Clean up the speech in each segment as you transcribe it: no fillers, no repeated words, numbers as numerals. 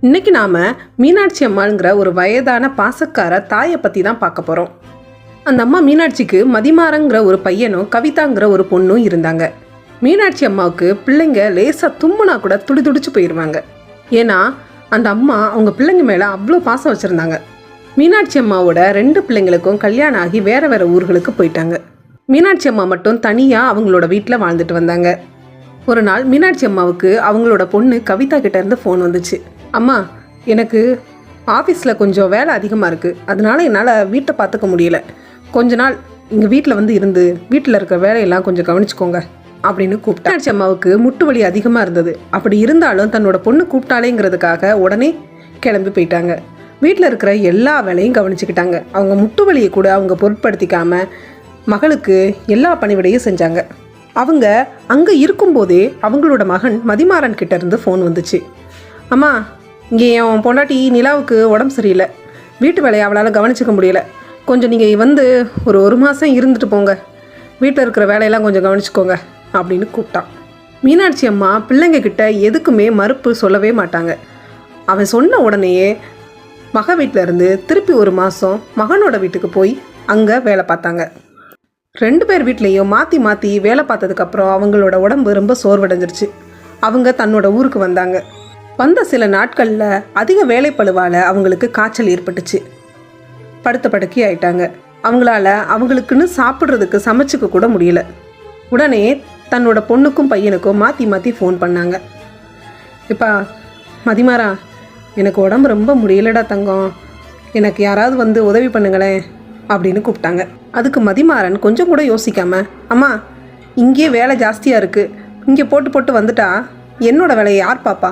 இன்னைக்கு நாம் மீனாட்சி அம்மாங்கிற ஒரு வயதான பாசக்கார தாயை பற்றி தான் பார்க்க போகிறோம். அந்த அம்மா மீனாட்சிக்கு மதிமாறங்கிற ஒரு பையனும் கவிதாங்கிற ஒரு பொண்ணும் இருந்தாங்க. மீனாட்சி அம்மாவுக்கு பிள்ளைங்க லேசாக தும்முனா கூட துடிச்சு போயிடுவாங்க. ஏன்னா அந்த அம்மா அவங்க பிள்ளைங்க மேலே அவ்வளோ பாசம் வச்சுருந்தாங்க. மீனாட்சி அம்மாவோட 2 பிள்ளைங்களுக்கும் கல்யாணம் ஆகி வேறு வேறு ஊர்களுக்கு போயிட்டாங்க. மீனாட்சி அம்மா மட்டும் தனியாக அவங்களோட வீட்டில் வாழ்ந்துட்டு வந்தாங்க. ஒரு நாள் மீனாட்சி அம்மாவுக்கு அவங்களோட பொண்ணு கவிதா கிட்டேருந்து ஃபோன் வந்துச்சு. அம்மா, எனக்கு ஆஃபீஸில் கொஞ்சம் வேலை அதிகமாக இருக்குது, அதனால என்னால் வீட்டை பார்த்துக்க முடியல. கொஞ்ச நாள் எங்கள் வீட்டில் இருந்து வீட்டில் இருக்க வேலையெல்லாம் கொஞ்சம் கவனிச்சுக்கோங்க அப்படின்னு கூப்பிட்டா. மீனாட்சி அம்மாவுக்கு முட்டு வலி அதிகமாக இருந்தது. அப்படி இருந்தாலும் தன்னோட பொண்ணு கூப்பிட்டாலேங்கிறதுக்காக உடனே கிளம்பி போயிட்டாங்க. வீட்டில் இருக்கிற எல்லா வேலையும் கவனிச்சுக்கிட்டாங்க. அவங்க முட்டு வலியை கூட அவங்க பொருட்படுத்திக்காமல் மகளுக்கு எல்லா பணிவிடையும் செஞ்சாங்க. அவங்க அங்கே இருக்கும்போதே அவங்களோட மகன் மதிமாறன் கிட்டேருந்து ஃபோன் வந்துச்சு. அம்மா, இங்கே என் பொண்டாட்டி நிலாவுக்கு உடம்பு சரியில்லை, வீட்டு வேலையை அவளால் கவனிச்சிக்க முடியல, கொஞ்சம் நீங்கள் ஒரு மாதம் இருந்துட்டு போங்க, வீட்டில் இருக்கிற வேலையெல்லாம் கொஞ்சம் கவனிச்சுக்கோங்க அப்படின்னு கூப்பிட்டான். மீனாட்சி அம்மா பிள்ளைங்க கிட்ட எதுக்குமே மறுப்பு சொல்லவே மாட்டாங்க. அவன் சொன்ன உடனேயே மக வீட்டில் இருந்து திருப்பி ஒரு மாதம் மகனோட வீட்டுக்கு போய் அங்கே வேலை பார்த்தாங்க. 2 பேர் வீட்லேயும் மாற்றி மாற்றி வேலை பார்த்ததுக்கப்புறம் அவங்களோட உடம்பு ரொம்ப சோர்வடைஞ்சிருச்சு. அவங்க தன்னோட ஊருக்கு வந்தாங்க. வந்த சில நாட்களில் அதிக வேலைப்பளுவால் அவங்களுக்கு காய்ச்சல் ஏற்பட்டுச்சு. படுத்த படுக்கை ஆயிட்டாங்க. அவங்களால அவங்களுக்குன்னு சாப்பிட்றதுக்கு சமைச்சிக்க கூட முடியல. உடனே தன்னோட பொண்ணுக்கும் பையனுக்கும் மாற்றி மாற்றி ஃபோன் பண்ணாங்க. இப்போ மதிமாறா, எனக்கு உடம்பு ரொம்ப முடியலடா தங்கம், எனக்கு யாராவது உதவி பண்ணுங்களேன் அப்படின்னு கூப்பிட்டாங்க. அதுக்கு மதிமாறன் கொஞ்சம் கூட யோசிக்காமல், அம்மா, இங்கேயே வேலை ஜாஸ்தியாக இருக்குது, இங்கே போட்டு வந்துட்டா என்னோட வேலையை யார் பாப்பா,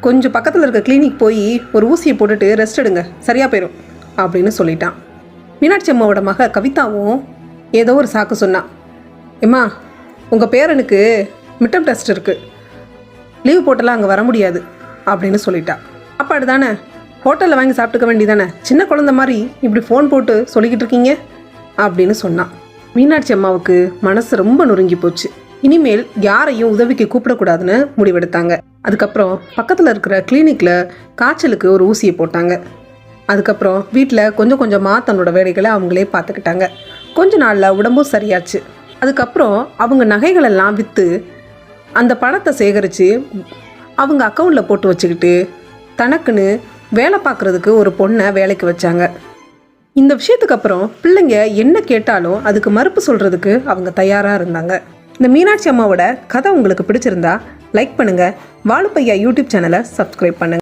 கொஞ்சம் பக்கத்தில் இருக்க கிளினிக் போய் ஒரு ஊசியை போட்டுட்டு ரெஸ்ட் எடுங்க, சரியாக போயிடும் அப்படின்னு சொல்லிட்டான். மீனாட்சி அம்மாவோட மக கவிதாவும் ஏதோ ஒரு சாக்கு சொன்னான். எம்மா, உங்கள் பேரனுக்கு மிட்டம் டெஸ்ட் இருக்குது, லீவ் போட்டெல்லாம் அங்கே வர முடியாது அப்படின்னு சொல்லிட்டான். சாப்பாடு தானே ஹோட்டலில் வாங்கி சாப்பிட்டுக்க வேண்டியதானே, சின்ன குழந்தை மாதிரி இப்படி ஃபோன் போட்டு சொல்லிக்கிட்டு இருக்கீங்க அப்படின்னு சொன்னான். மீனாட்சி அம்மாவுக்கு மனசு ரொம்ப நொறுங்கி போச்சு. இனிமேல் யாரையும் உதவிக்கு கூப்பிடக்கூடாதுன்னு முடிவெடுத்தாங்க. அதுக்கப்புறம் பக்கத்தில் இருக்கிற கிளினிக்கில் காய்ச்சலுக்கு ஒரு ஊசியை போட்டாங்க. அதுக்கப்புறம் வீட்டில் கொஞ்சம் கொஞ்சமாக தன்னோட வேலைகளை அவங்களே பார்த்துக்கிட்டாங்க. கொஞ்ச நாளில் உடம்பும் சரியாச்சு. அதுக்கப்புறம் அவங்க நகைகளெல்லாம் விற்று அந்த பணத்தை சேகரித்து அவங்க அக்கௌண்ட்டில் போட்டு வச்சுக்கிட்டு தனக்குன்னு வேலை பார்க்குறதுக்கு ஒரு பொண்ணை வேலைக்கு வச்சாங்க. இந்த விஷயத்துக்கு அப்புறம் பிள்ளைங்க என்ன கேட்டாலும் அதுக்கு மறுப்பு சொல்கிறதுக்கு அவங்க தயாராக இருந்தாங்க. இந்த மீனாட்சி அம்மாவோட கதை உங்களுக்கு பிடிச்சிருந்தா லைக் பண்ணுங்கள். வாழுப்பையா யூடியூப் சேனலை சப்ஸ்கிரைப் பண்ணுங்கள்.